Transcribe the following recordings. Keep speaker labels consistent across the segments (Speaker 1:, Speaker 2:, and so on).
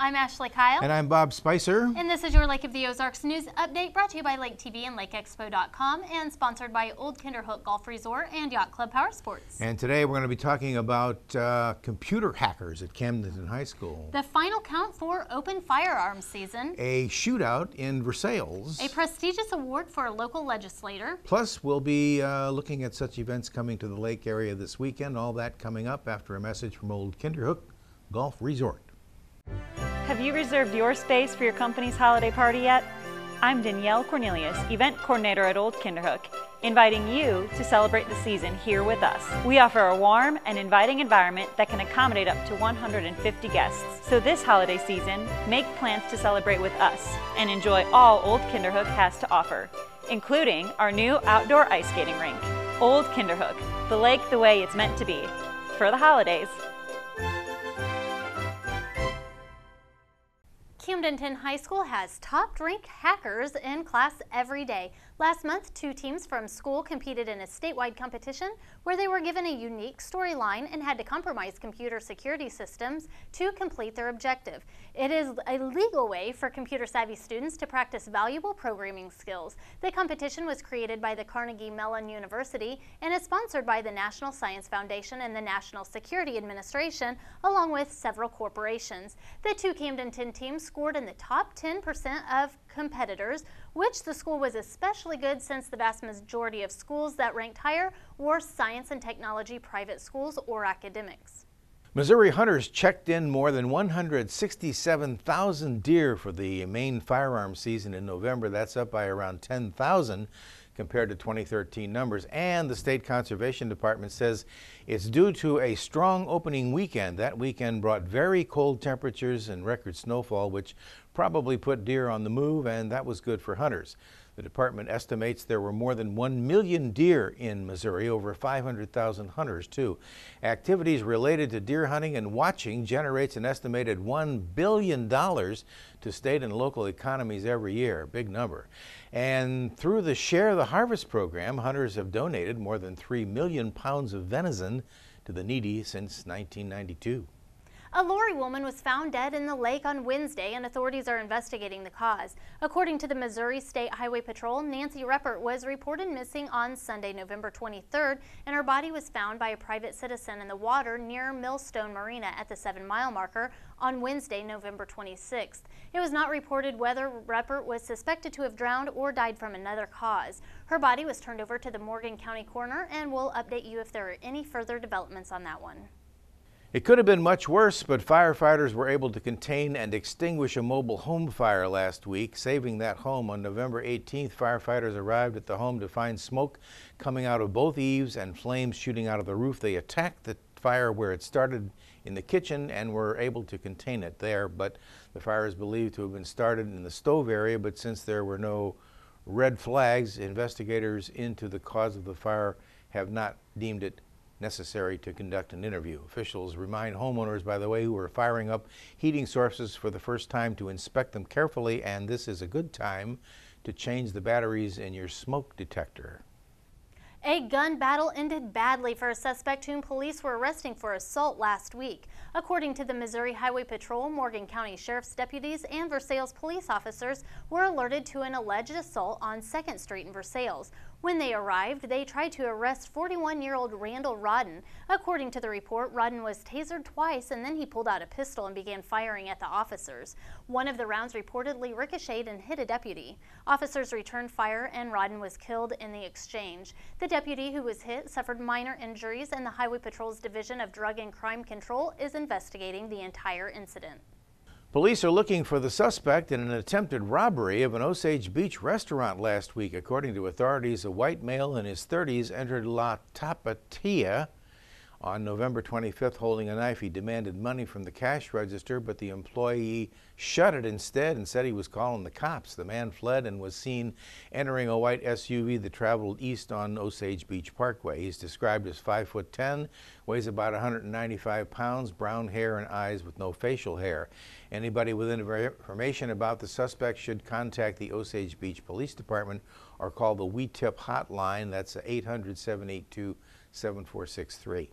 Speaker 1: I'm Ashley Kyle.
Speaker 2: And I'm Bob Spicer.
Speaker 1: And this is your Lake of the Ozarks news update brought to you by Lake TV and LakeExpo.com and sponsored by Old Kinderhook Golf Resort and Yacht Club Power Sports.
Speaker 2: And today we're going to be talking about computer hackers at Camdenton High School.
Speaker 1: The final count for open firearms season.
Speaker 2: A shootout in Versailles.
Speaker 1: A prestigious award for a local legislator.
Speaker 2: Plus, we'll be looking at such events coming to the lake area this weekend. All that coming up after a message from Old Kinderhook Golf Resort.
Speaker 3: Have you reserved your space for your company's holiday party yet? I'm Danielle Cornelius, event coordinator at Old Kinderhook, inviting you to celebrate the season here with us. We offer a warm and inviting environment that can accommodate up to 150 guests. So this holiday season, make plans to celebrate with us and enjoy all Old Kinderhook has to offer, including our new outdoor ice skating rink. Old Kinderhook, the lake the way it's meant to be. For the holidays.
Speaker 1: Camdenton High School has top-ranked hackers in class every day. Last month, 2 teams from school competed in a statewide competition where they were given a unique storyline and had to compromise computer security systems to complete their objective. It is a legal way for computer-savvy students to practice valuable programming skills. The competition was created by the Carnegie Mellon University and is sponsored by the National Science Foundation and the National Security Administration, along with several corporations. The 2 Camdenton teams scored in the top 10% of competitors, which the school was especially good since the vast majority of schools that ranked higher were science and technology private schools or academics.
Speaker 2: Missouri hunters checked in more than 167,000 deer for the main firearm season in November. That's up by around 10,000 compared to 2013 numbers. And the State Conservation Department says it's due to a strong opening weekend. That weekend brought very cold temperatures and record snowfall, which probably put deer on the move, and that was good for hunters. The department estimates there were more than 1 million deer in Missouri, over 500,000 hunters too. Activities related to deer hunting and watching generates an estimated $1 billion to state and local economies every year, big number. And through the Share the Harvest program, hunters have donated more than 3 million pounds of venison to the needy since 1992.
Speaker 1: A LAURIE woman was found dead in the lake on Wednesday, and authorities are investigating the cause. According to the Missouri State Highway Patrol, Nancy Ruppert was reported missing on Sunday, November 23rd, and her body was found by a private citizen in the water near Millstone Marina at the 7-mile marker on Wednesday, November 26th. It was not reported whether Ruppert was suspected to have drowned or died from another cause. Her body was turned over to the Morgan County coroner, and we'll update you if there are any further developments on that one.
Speaker 2: It could have been much worse, but firefighters were able to contain and extinguish a mobile home fire last week, saving that home. On November 18th, firefighters arrived at the home to find smoke coming out of both eaves and flames shooting out of the roof. They attacked the fire where it started in the kitchen and were able to contain it there, but the fire is believed to have been started in the stove area, but since there were no red flags, investigators into the cause of the fire have not deemed it necessary to conduct an interview. Officials remind homeowners, by the way, who are firing up heating sources for the first time to inspect them carefully, and this is a good time to change the batteries in your smoke detector.
Speaker 1: A gun battle ended badly for a suspect whom police were arresting for assault last week. According to the Missouri Highway Patrol, Morgan County Sheriff's deputies and Versailles police officers were alerted to an alleged assault on 2nd Street in Versailles. When they arrived, they tried to arrest 41-year-old Randall Rodden. According to the report, Rodden was tasered twice and then he pulled out a pistol and began firing at the officers. One of the rounds reportedly ricocheted and hit a deputy. Officers returned fire and Rodden was killed in the exchange. The deputy who was hit suffered minor injuries, and the Highway Patrol's Division of Drug and Crime Control is investigating the entire incident.
Speaker 2: Police are looking for the suspect in an attempted robbery of an Osage Beach restaurant last week. According to authorities, a white male in his 30s entered La Tapatia on November 25th holding a knife. He demanded money from the cash register, but the employee shut it instead and said he was calling the cops. The man fled and was seen entering a white SUV that traveled east on Osage Beach Parkway. He's described as 5'10", weighs about 195 pounds, brown hair and eyes with no facial hair. Anybody with information about the suspect should contact the Osage Beach Police Department or call the We Tip hotline. That's 800-782-7463.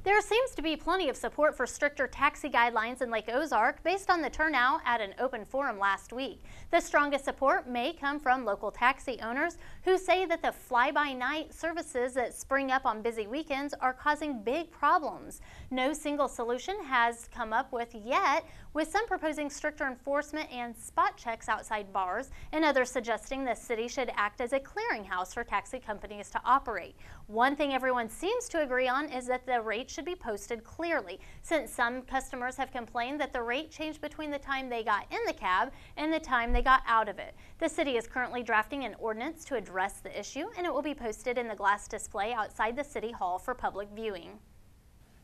Speaker 1: There seems to be plenty of support for stricter taxi guidelines in Lake Ozark based on the turnout at an open forum last week. The strongest support may come from local taxi owners who say that the fly-by-night services that spring up on busy weekends are causing big problems. No single solution has come up with yet, with some proposing stricter enforcement and spot checks outside bars, and others suggesting the city should act as a clearinghouse for taxi companies to operate. One thing everyone seems to agree on is that the rate should be posted clearly, since some customers have complained that the rate changed between the time they got in the cab and the time they got out of it. The city is currently drafting an ordinance to address the issue, and it will be posted in the glass display outside the City Hall for public viewing.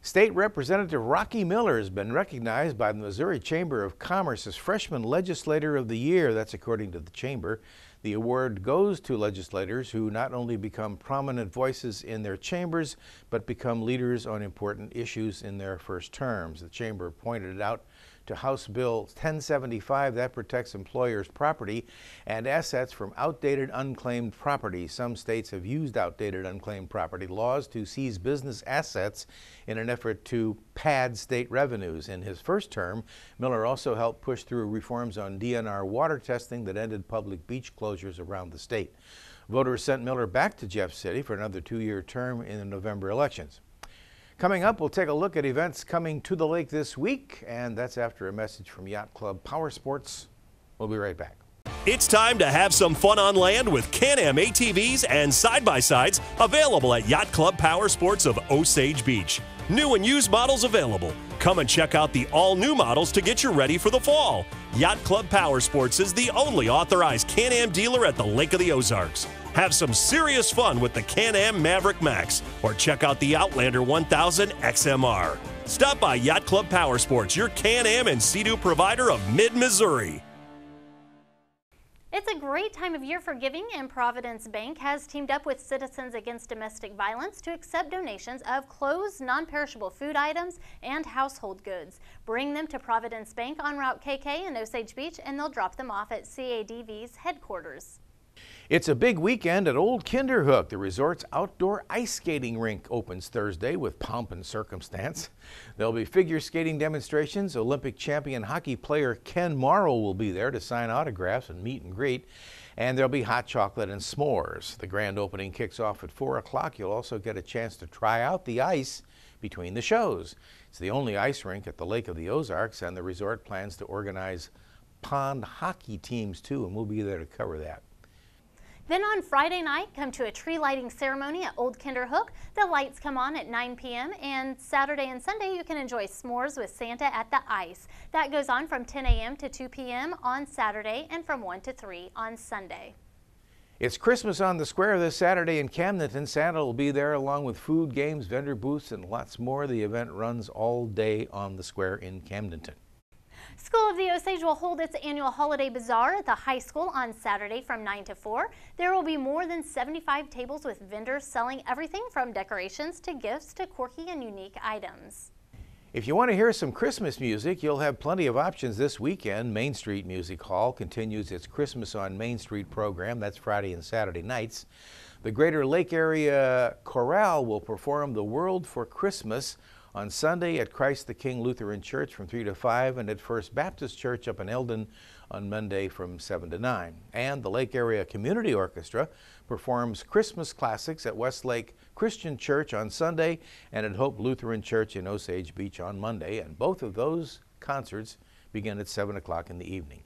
Speaker 2: State Representative Rocky Miller has been recognized by the Missouri Chamber of Commerce as Freshman Legislator of the Year. That's according to the Chamber. The award goes to legislators who not only become prominent voices in their chambers, but become leaders on important issues in their first terms. The Chamber pointed it out to House Bill 1075 that protects employers' property and assets from outdated unclaimed property. Some states have used outdated unclaimed property laws to seize business assets in an effort to pad state revenues. In his first term, Miller also helped push through reforms on DNR water testing that ended public beach closures around the state. Voters sent Miller back to Jeff City for another two-year term in the November elections. Coming up, we'll take a look at events coming to the lake this week, and that's after a message from Yacht Club Power Sports. We'll be right back.
Speaker 4: It's time to have some fun on land with Can-Am ATVs and side-by-sides available at Yacht Club Power Sports of Osage Beach. New and used models available. Come and check out the all-new models to get you ready for the fall. Yacht Club Power Sports is the only authorized Can-Am dealer at the Lake of the Ozarks. Have some serious fun with the Can-Am Maverick Max or check out the Outlander 1000 XMR. Stop by Yacht Club Power Sports, your Can-Am and Sea-Doo provider of mid-Missouri.
Speaker 1: It's a great time of year for giving, and Providence Bank has teamed up with Citizens Against Domestic Violence to accept donations of clothes, non-perishable food items, and household goods. Bring them to Providence Bank on Route KK in Osage Beach, and they'll drop them off at CADV's headquarters.
Speaker 2: It's a big weekend at Old Kinderhook. The resort's outdoor ice skating rink opens Thursday with pomp and circumstance. There'll be figure skating demonstrations. Olympic champion hockey player Ken Morrow will be there to sign autographs and meet and greet. And there'll be hot chocolate and s'mores. The grand opening kicks off at 4 o'clock. You'll also get a chance to try out the ice between the shows. It's the only ice rink at the Lake of the Ozarks, and the resort plans to organize pond hockey teams too, and we'll be there to cover that.
Speaker 1: Then on Friday night, come to a tree lighting ceremony at Old Kinderhook. The lights come on at 9 p.m. and Saturday and Sunday you can enjoy s'mores with Santa at the ice. That goes on from 10 a.m. to 2 p.m. on Saturday and from 1 to 3 on Sunday.
Speaker 2: It's Christmas on the Square this Saturday in Camdenton. Santa will be there along with food, games, vendor booths, and lots more. The event runs all day on the Square in Camdenton.
Speaker 1: School of the Osage will hold its annual holiday bazaar at the high school on Saturday from 9 to 4. There will be more than 75 tables with vendors selling everything from decorations to gifts to quirky and unique items.
Speaker 2: If you want to hear some Christmas music, you'll have plenty of options this weekend. Main Street Music Hall continues its Christmas on Main Street program. That's Friday and Saturday nights. The Greater Lake Area Chorale will perform The World for Christmas on Sunday at Christ the King Lutheran Church from 3 to 5 and at First Baptist Church up in Eldon on Monday from 7 to 9. And the Lake Area Community Orchestra performs Christmas classics at Westlake Christian Church on Sunday and at Hope Lutheran Church in Osage Beach on Monday. And both of those concerts begin at 7 o'clock in the evening.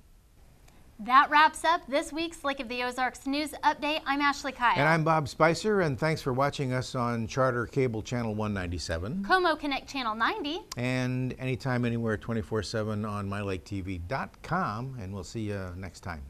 Speaker 1: That wraps up this week's Lake of the Ozarks News Update. I'm Ashley Kyle.
Speaker 2: And I'm Bob Spicer, and thanks for watching us on Charter Cable Channel 197.
Speaker 1: Como Connect Channel 90.
Speaker 2: And anytime, anywhere, 24/7 on mylaketv.com, and we'll see you next time.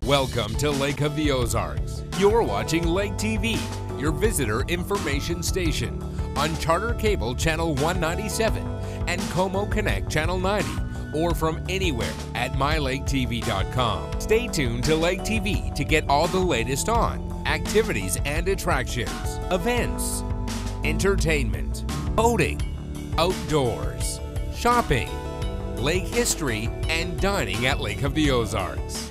Speaker 5: Welcome to Lake of the Ozarks. You're watching Lake TV, your visitor information station, on Charter Cable Channel 197 and Como Connect Channel 90, or from anywhere at mylaketv.com. Stay tuned to Lake TV to get all the latest on activities and attractions, events, entertainment, boating, outdoors, shopping, lake history, and dining at Lake of the Ozarks.